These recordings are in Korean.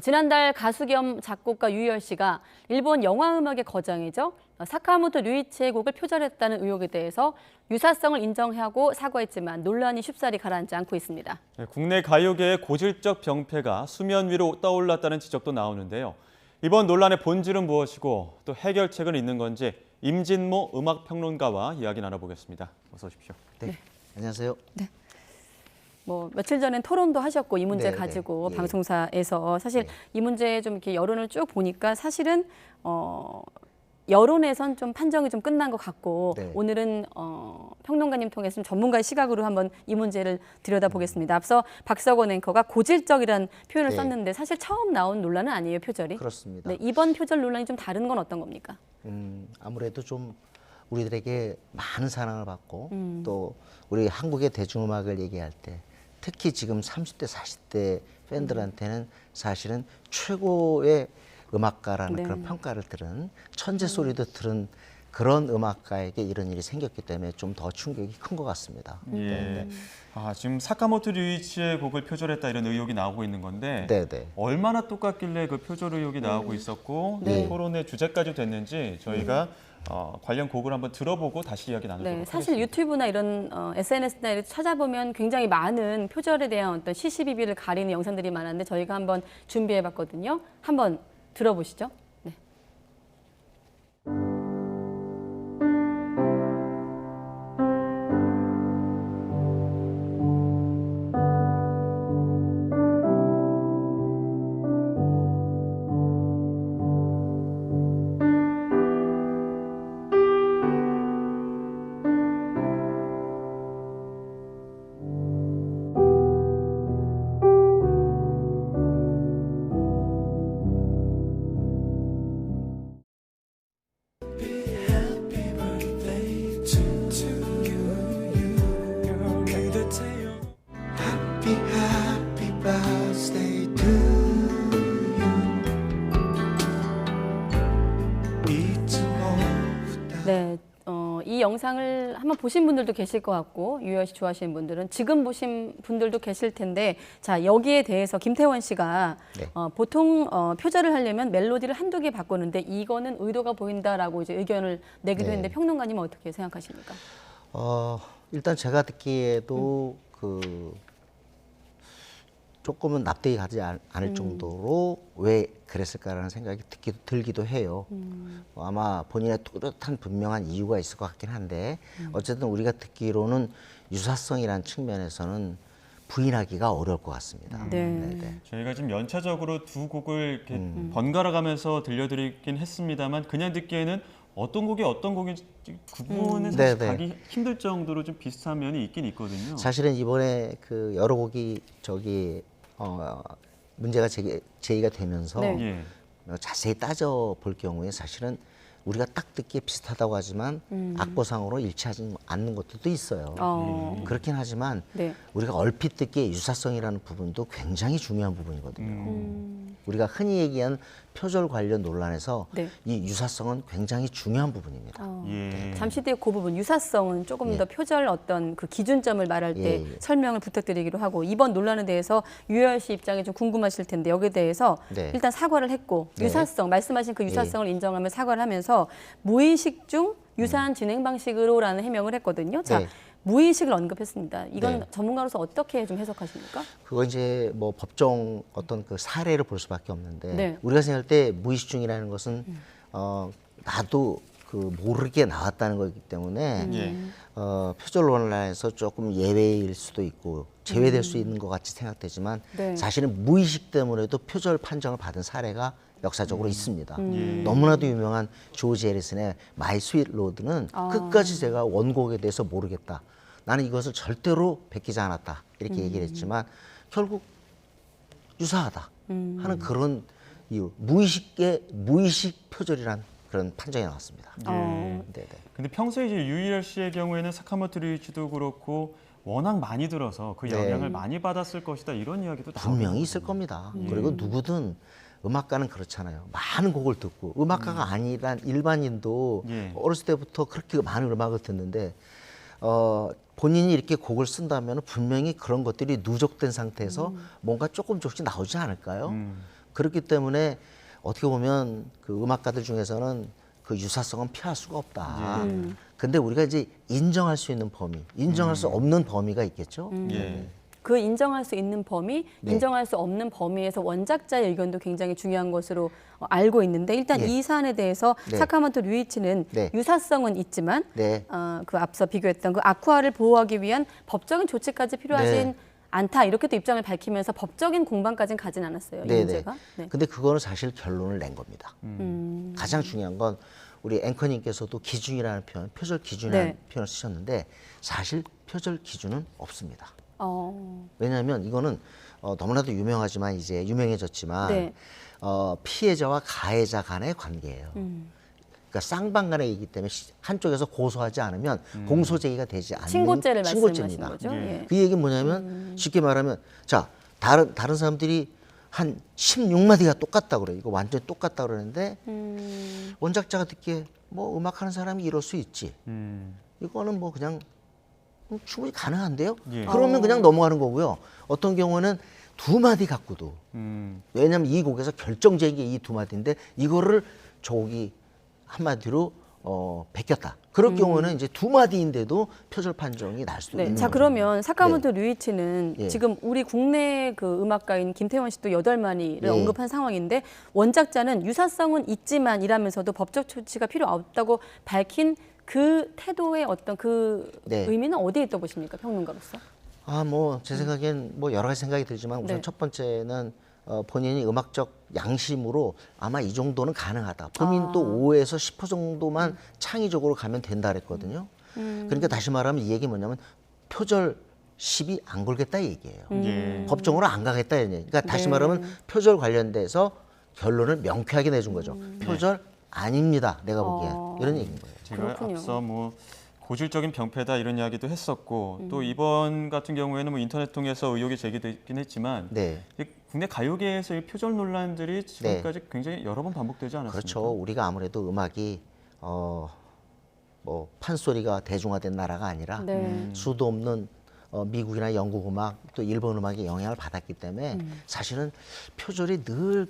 지난달 가수 겸 작곡가 유희열 씨가 일본 영화음악의 거장이죠. 사카모토 류이치의 곡을 표절했다는 의혹에 대해서 유사성을 인정하고 사과했지만 논란이 쉽사리 가라앉지 않고 있습니다. 국내 가요계의 고질적 병폐가 수면 위로 떠올랐다는 지적도 나오는데요. 이번 논란의 본질은 무엇이고 또 해결책은 있는 건지 임진모 음악평론가와 이야기 나눠보겠습니다. 어서 오십시오. 네. 안녕하세요. 네. 며칠 전엔 토론도 하셨고 이 문제 가지고 예. 방송사에서 사실 이 문제 좀 이렇게 여론을 쭉 보니까 사실은 여론에선 좀 판정이 좀 끝난 것 같고 오늘은 평론가님 통해서 좀 전문가의 시각으로 한번 이 문제를 들여다보겠습니다. 앞서 박석원 앵커가 고질적이라는 표현을 썼는데 사실 처음 나온 논란은 아니에요, 표절이? 그렇습니다. 네, 이번 표절 논란이 좀 다른 건 어떤 겁니까? 아무래도 좀 우리들에게 많은 사랑을 받고 또 우리 한국의 대중음악을 얘기할 때 특히 지금 30대, 40대 팬들한테는 사실은 최고의 음악가라는 그런 평가를 들은 천재 소리도 들은 그런 음악가에게 이런 일이 생겼기 때문에 좀 더 충격이 큰 것 같습니다. 예. 지금 사카모토 류이치의 곡을 표절했다 이런 의혹이 나오고 있는 건데 얼마나 똑같길래 그 표절 의혹이 나오고 있었고 토론의 주제까지 됐는지 저희가 관련 곡을 한번 들어보고 다시 이야기 나누도록 하겠습니다. 사실 유튜브나 이런 SNS나 이렇게 찾아보면 굉장히 많은 표절에 대한 어떤 시시비비를 가리는 영상들이 많았는데 저희가 한번 준비해봤거든요. 한번 들어보시죠. 네. 네, 이 영상을 한번 보신 분들도 계실 것 같고 유희열 씨 좋아하시는 분들은 지금 보신 분들도 계실 텐데 자 여기에 대해서 김태원 씨가 보통 표절을 하려면 멜로디를 한두 개 바꾸는데 이거는 의도가 보인다라고 이제 의견을 내기도 했는데 평론가님은 어떻게 생각하십니까? 일단 제가 듣기에도 조금은 납득이 가지 않을 정도로 왜 그랬을까라는 생각이 들기도 해요. 아마 본인의 뚜렷한 분명한 이유가 있을 것 같긴 한데 어쨌든 우리가 듣기로는 유사성이라는 측면에서는 부인하기가 어려울 것 같습니다. 저희가 지금 연차적으로 두 곡을 이렇게 번갈아 가면서 들려드리긴 했습니다만 그냥 듣기에는 어떤 곡이 어떤 곡인지 구분은 사실 가기 힘들 정도로 좀 비슷한 면이 있긴 있거든요. 사실은 이번에 그 여러 곡이 문제가 제기가 되면서 자세히 따져볼 경우에 사실은 우리가 딱 듣기에 비슷하다고 하지만 악보상으로 일치하지 않는 것들도 있어요. 그렇긴 하지만 우리가 얼핏 듣기에 유사성이라는 부분도 굉장히 중요한 부분이거든요. 우리가 흔히 얘기한 표절 관련 논란에서 이 유사성은 굉장히 중요한 부분입니다. 잠시 뒤에 그 부분 유사성은 조금 더 표절 어떤 그 기준점을 말할 때 설명을 부탁드리기로 하고 이번 논란에 대해서 유희열 씨 입장이 좀 궁금하실 텐데 여기에 대해서 일단 사과를 했고 유사성 말씀하신 그 유사성을 인정하며 사과를 하면서 무의식 중 유사한 진행 방식으로라는 해명을 했거든요. 자, 무의식을 언급했습니다. 이건 전문가로서 어떻게 좀 해석하십니까? 그거 이제 뭐 법정 어떤 그 사례를 볼 수밖에 없는데 우리가 생각할 때 무의식 중이라는 것은 나도 그 모르게 나왔다는 거기 때문에 표절 논란에서 조금 예외일 수도 있고 제외될 수 있는 것 같이 생각되지만 사실은 무의식 때문에도 표절 판정을 받은 사례가 역사적으로 있습니다. 너무나도 유명한 조지 해리슨의 마이 스윗 로드는 끝까지 제가 원곡에 대해서 모르겠다. 나는 이것을 절대로 베끼지 않았다. 이렇게 얘기를 했지만 결국 유사하다 하는 그런 이유. 무의식 표절이란 그런 판정이 나왔습니다. 근데 평소에 이제 유희열 씨의 경우에는 사카모토 류이치도 그렇고 워낙 많이 들어서 그 영향을 많이 받았을 것이다 이런 이야기도 분명히 있을 겁니다. 그리고 누구든 음악가는 그렇잖아요. 많은 곡을 듣고 음악가가 아니란 일반인도 어렸을 때부터 그렇게 많은 음악을 듣는데 본인이 이렇게 곡을 쓴다면 분명히 그런 것들이 누적된 상태에서 뭔가 조금씩 나오지 않을까요? 그렇기 때문에 어떻게 보면 그 음악가들 중에서는 그 유사성은 피할 수가 없다. 근데 우리가 이제 인정할 수 있는 범위, 인정할 수 없는 범위가 있겠죠. 예. 그 인정할 수 있는 범위, 네. 인정할 수 없는 범위에서 원작자의 의견도 굉장히 중요한 것으로 알고 있는데 일단 예. 이 사안에 대해서 네. 사카모토 류이치는 네. 유사성은 있지만 네. 그 앞서 비교했던 그 아쿠아를 보호하기 위한 법적인 조치까지 필요하진 네. 않다 이렇게 또 입장을 밝히면서 법적인 공방까지는 가진 않았어요. 이 네네. 문제가. 네. 근데 그거는 사실 결론을 낸 겁니다. 가장 중요한 건 우리 앵커님께서도 기준이라는 표현, 표절 기준이라는 네. 표현을 쓰셨는데 사실 표절 기준은 없습니다. 어. 왜냐하면 이거는 너무나도 유명하지만 이제 유명해졌지만 네. 피해자와 가해자 간의 관계예요. 그러니까 쌍방간의 이기 때문에 한쪽에서 고소하지 않으면 공소 제기가 되지 않는 친고죄를 말씀하신 친고죄입니다. 거죠. 예. 그 얘기는 뭐냐면 쉽게 말하면 자 다른 사람들이 한 16마디가 똑같다 그래요. 이거 완전히 똑같다 그러는데 원작자가 듣기에 뭐 음악하는 사람이 이럴 수 있지. 이거는 뭐 그냥 충분히 가능한데요. 예. 그러면 그냥 넘어가는 거고요. 어떤 경우는 두 마디 갖고도 왜냐하면 이 곡에서 결정적인 게 이 두 마디인데 이거를 저 곡이 한마디로 베꼈다. 그럴 경우는 이제 두 마디인데도 표절 판정이 날 수도 네. 있는 자 거죠. 그러면 사카모토 류이치는 예. 지금 우리 국내 그 음악가인 김태원 씨도 8마디를 예. 언급한 상황인데 원작자는 유사성은 있지만 이라면서도 법적 조치가 필요 없다고 밝힌 그 태도의 어떤 그 네. 의미는 어디에 있다고 보십니까 평론가로서? 뭐 제 생각엔 뭐 여러 가지 생각이 들지만 우선 네. 첫 번째는 본인이 음악적 양심으로 아마 이 정도는 가능하다. 본인도 5에서 10% 정도만 창의적으로 가면 된다 그랬거든요. 그러니까 다시 말하면 이 얘기 뭐냐면 표절 시비 안 걸겠다 이 얘기예요. 예. 법정으로 안 가겠다 이 얘기. 그러니까 다시 네. 말하면 표절 관련돼서 결론을 명쾌하게 내준 거죠. 표절 아닙니다. 내가 보기엔 이런 얘기인 거예요. 제가 그렇군요. 앞서 뭐 고질적인 병폐다 이런 이야기도 했었고 또 이번 같은 경우에는 뭐 인터넷 통해서 의혹이 제기되긴 했지만 네. 국내 가요계에서 이 표절 논란들이 지금까지 굉장히 여러 번 반복되지 않았습니까? 그렇죠. 우리가 아무래도 음악이 뭐 판소리가 대중화된 나라가 아니라 네. 수도 없는 미국이나 영국 음악 또 일본 음악에 영향을 받았기 때문에 사실은 표절이 늘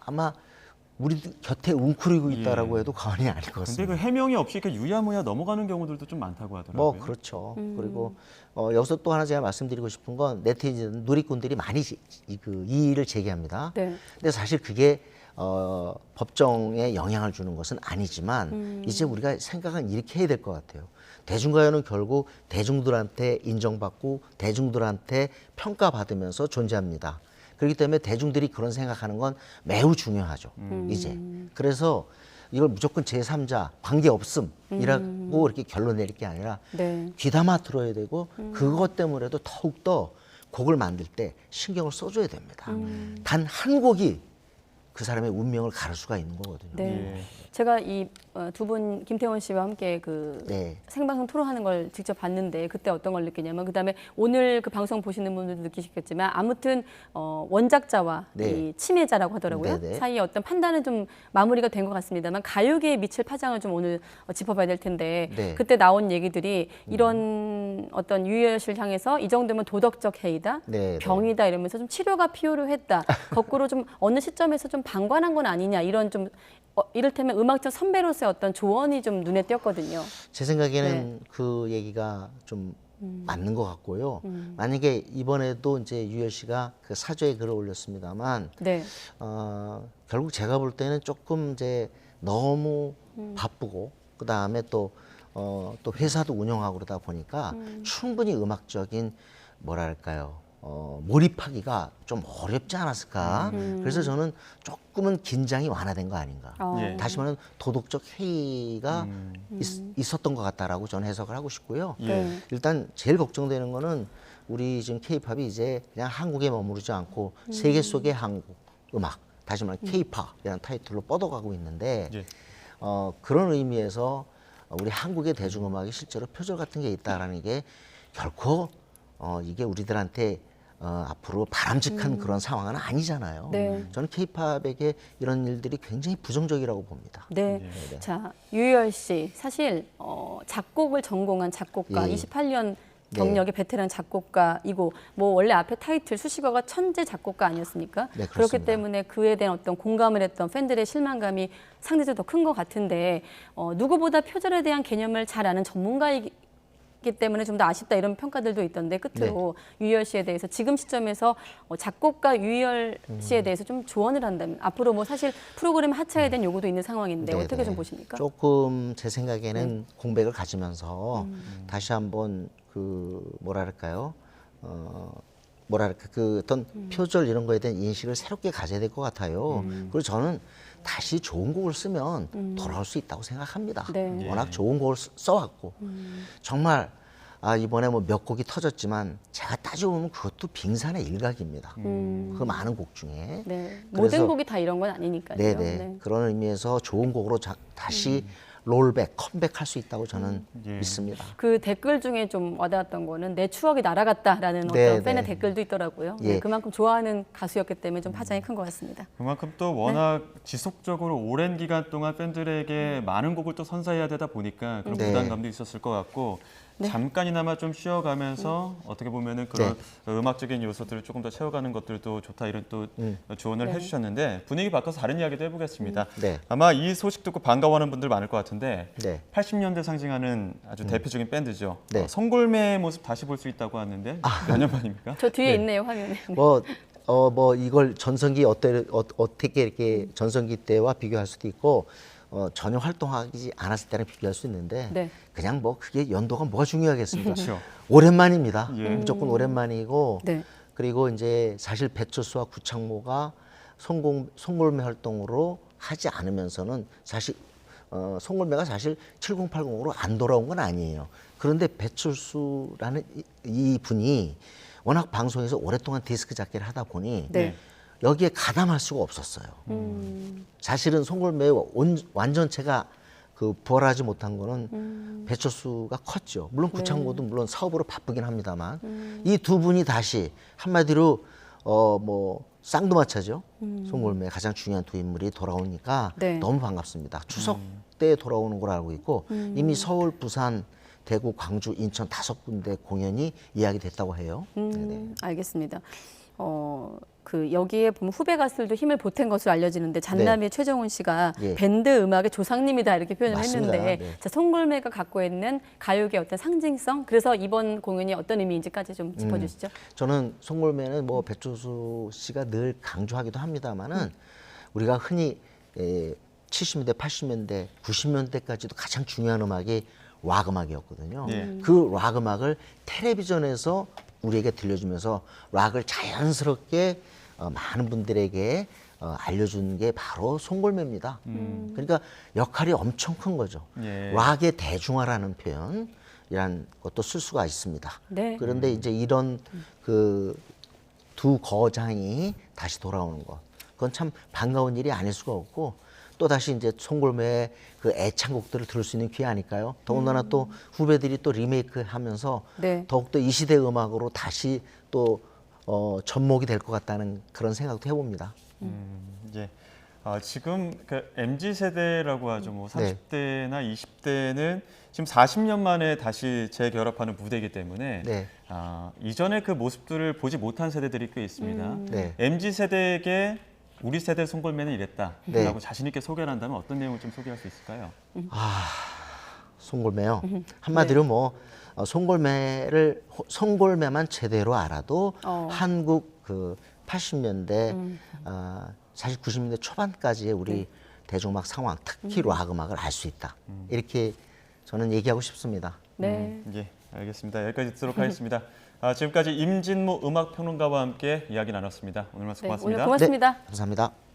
아마 우리 곁에 웅크리고 있다라고 해도 과언이 아닐 것 근데 같습니다. 그 해명이 없이 이렇게 유야무야 넘어가는 경우들도 좀 많다고 하더라고요. 뭐 그렇죠. 그리고 여기서 또 하나 제가 말씀드리고 싶은 건 네티즌 누리꾼들이 많이 그 이의를 제기합니다. 네. 근데 사실 그게 법정에 영향을 주는 것은 아니지만 이제 우리가 생각은 이렇게 해야 될 것 같아요. 대중가요는 결국 대중들한테 인정받고 대중들한테 평가받으면서 존재합니다. 그렇기 때문에 대중들이 그런 생각하는 건 매우 중요하죠. 이제 그래서 이걸 무조건 제3자 관계없음이라고 이렇게 결론 내릴 게 아니라 네. 귀담아 들어야 되고 그것 때문에도 더욱더 곡을 만들 때 신경을 써줘야 됩니다. 단 한 곡이 그 사람의 운명을 가를 수가 있는 거거든요. 네. 예. 제가 이 두 분 김태원 씨와 함께 그 네. 생방송 토론하는 걸 직접 봤는데 그때 어떤 걸 느끼냐면 그다음에 오늘 그 방송 보시는 분들도 느끼시겠지만 아무튼 원작자와 네. 이 침해자라고 하더라고요. 네네. 사이에 어떤 판단은 좀 마무리가 된 것 같습니다만 가요계에 미칠 파장을 좀 오늘 짚어봐야 될 텐데 네. 그때 나온 얘기들이 이런 어떤 유혈실 향해서 이 정도면 도덕적 해이다, 네, 병이다 이러면서 좀 치료가 필요했다. 거꾸로 좀 어느 시점에서 좀 방관한 건 아니냐 이런 좀 이를테면 음악적 선배로서의 어떤 조언이 좀 눈에 띄었거든요. 제 생각에는 그 얘기가 좀 맞는 것 같고요. 만약에 이번에도 이제 유열 씨가 그 사죄의 글을 올렸습니다만, 네. 결국 제가 볼 때는 조금 이제 너무 바쁘고 그 다음에 또 회사도 운영하고 그러다 보니까 충분히 음악적인 뭐랄까요. 몰입하기가 좀 어렵지 않았을까. 그래서 저는 조금은 긴장이 완화된 거 아닌가. 예. 다시 말하면 도덕적 해이가 있었던 것 같다라고 저는 해석을 하고 싶고요. 예. 일단 제일 걱정되는 거는 우리 지금 K-팝이 이제 그냥 한국에 머무르지 않고 세계 속의 한국 음악, 다시 말하면 K-팝이라는 타이틀로 뻗어가고 있는데 예. 그런 의미에서 우리 한국의 대중음악이 실제로 표절 같은 게 있다라는 게 결코 이게 우리들한테 앞으로 바람직한 그런 상황은 아니잖아요. 네. 저는 K-팝에게 이런 일들이 굉장히 부정적이라고 봅니다. 네. 자, 유열 씨 사실 작곡을 전공한 작곡가 예. 28년 경력의 베테랑 작곡가이고 뭐 원래 앞에 타이틀 수식어가 천재 작곡가 아니었습니까? 네, 그렇기 그렇습니다. 때문에 그에 대한 어떤 공감을 했던 팬들의 실망감이 상대적으로 더 큰 것 같은데 누구보다 표절에 대한 개념을 잘 아는 전문가이기 때문에 좀 더 아쉽다 이런 평가들도 있던데 끝으로 유희열 씨에 대해서 지금 시점에서 작곡가 유희열 씨에 대해서 좀 조언을 한다면 앞으로 뭐 사실 프로그램 하차에 대한 요구도 있는 상황인데 네네. 어떻게 좀 보십니까? 조금 제 생각에는 공백을 가지면서 다시 한번 그 뭐랄까요? 뭐랄까 그 어떤 표절 이런 거에 대한 인식을 새롭게 가져야 될 것 같아요. 그리고 저는 다시 좋은 곡을 쓰면 돌아올 수 있다고 생각합니다. 네. 워낙 좋은 곡을 써왔고 정말 이번에 뭐 몇 곡이 터졌지만 제가 따져보면 그것도 빙산의 일각입니다. 그 많은 곡 중에. 네. 그래서- 모든 곡이 다 이런 건 아니니까요. 네네. 네. 그런 의미에서 좋은 곡으로 다시 롤백, 컴백할 수 있다고 저는 믿습니다. 그 댓글 중에 좀 와닿았던 거는 내 추억이 날아갔다라는 네, 어떤 팬의 네. 댓글도 있더라고요. 예. 네, 그만큼 좋아하는 가수였기 때문에 좀 파장이 큰 것 같습니다. 그만큼 또 워낙 지속적으로 오랜 기간 동안 팬들에게 많은 곡을 또 선사해야 되다 보니까 그런 네. 부담감도 있었을 것 같고 잠깐이나마 좀 쉬어가면서 어떻게 보면은 그런 음악적인 요소들을 조금 더 채워가는 것들도 좋다 이런 또 조언을 해주셨는데 분위기 바꿔서 다른 이야기도 해보겠습니다. 네. 아마 이 소식 듣고 반가워하는 분들 많을 것 같은데 네. 80년대 상징하는 아주 대표적인 밴드죠. 네. 송골매의 모습 다시 볼 수 있다고 하는데 몇 년 만입니까? 저 뒤에 있네요, 화면에. 뭐 이걸 전성기 어떻게 이렇게 전성기 때와 비교할 수도 있고 전혀 활동하지 않았을 때랑 비교할 수 있는데 네. 그냥 뭐 그게 연도가 뭐가 중요하겠습니까? 그렇죠. 오랜만입니다. 예. 무조건 오랜만이고 네. 그리고 이제 사실 배철수와 구창모가 송골매 활동으로 하지 않으면서는 사실 송골매가 사실 7080으로 안 돌아온 건 아니에요. 그런데 배철수라는 이 분이 워낙 방송에서 오랫동안 디스크 잡기를 하다 보니 네. 여기에 가담할 수가 없었어요. 사실은 송골매의 완전체가 그 부활하지 못한 거는 배철수가 컸죠. 물론 구창모도 물론 사업으로 바쁘긴 합니다만 이 두 분이 다시 한마디로 뭐 쌍두마차죠. 송골매의 가장 중요한 두 인물이 돌아오니까 네. 너무 반갑습니다. 추석 때 돌아오는 걸 알고 있고 이미 서울, 부산, 대구, 광주, 인천 5군데 공연이 이야기됐다고 해요. 네네. 알겠습니다. 그 여기에 보면 후배 가수들도 힘을 보탠 것으로 알려지는데 잔나비의 최정훈 씨가 예. 밴드 음악의 조상님이다 이렇게 표현을 맞습니다. 했는데 네. 자, 송골매가 갖고 있는 가요계의 어떤 상징성 그래서 이번 공연이 어떤 의미인지까지 좀 짚어주시죠. 저는 송골매는 뭐 배철수 씨가 늘 강조하기도 합니다만은 우리가 흔히 70년대, 80년대, 90년대까지도 가장 중요한 음악이 락 음악이었거든요. 그 락 음악을 텔레비전에서 우리에게 들려주면서 락을 자연스럽게 많은 분들에게 알려준 게 바로 송골매입니다. 그러니까 역할이 엄청 큰 거죠. 예. 락의 대중화라는 표현이란 것도 쓸 수가 있습니다. 네. 그런데 이제 이런 그 두 거장이 다시 돌아오는 것, 그건 참 반가운 일이 아닐 수가 없고 또 다시 이제 송골매의 그 애창곡들을 들을 수 있는 기회 아닐까요? 더군다나 또 후배들이 또 리메이크하면서 네. 더욱더 이 시대 음악으로 다시 또 접목이 될 것 같다는 그런 생각도 해봅니다. 예. 지금 그 MZ 세대라고 하죠. 뭐 30대나 20대는 지금 40년 만에 다시 재결합하는 무대이기 때문에 네. 이전의 그 모습들을 보지 못한 세대들이 꽤 있습니다. 네. MZ 세대에게 우리 세대 송골매는 이랬다라고 네. 자신 있게 소개를 한다면 어떤 내용을 좀 소개할 수 있을까요? 송골매요. 한마디로 뭐 송골매만 제대로 알아도 한국 그 80년대 사실 90년대 초반까지의 우리 대중음악 상황, 특히 락 음악을 알 수 있다. 이렇게 저는 얘기하고 싶습니다. 네. 예, 알겠습니다. 여기까지 듣도록 하겠습니다. 지금까지 임진모 음악평론가와 함께 이야기 나눴습니다. 오늘 말씀 네, 고맙습니다. 오늘 고맙습니다. 감사합니다.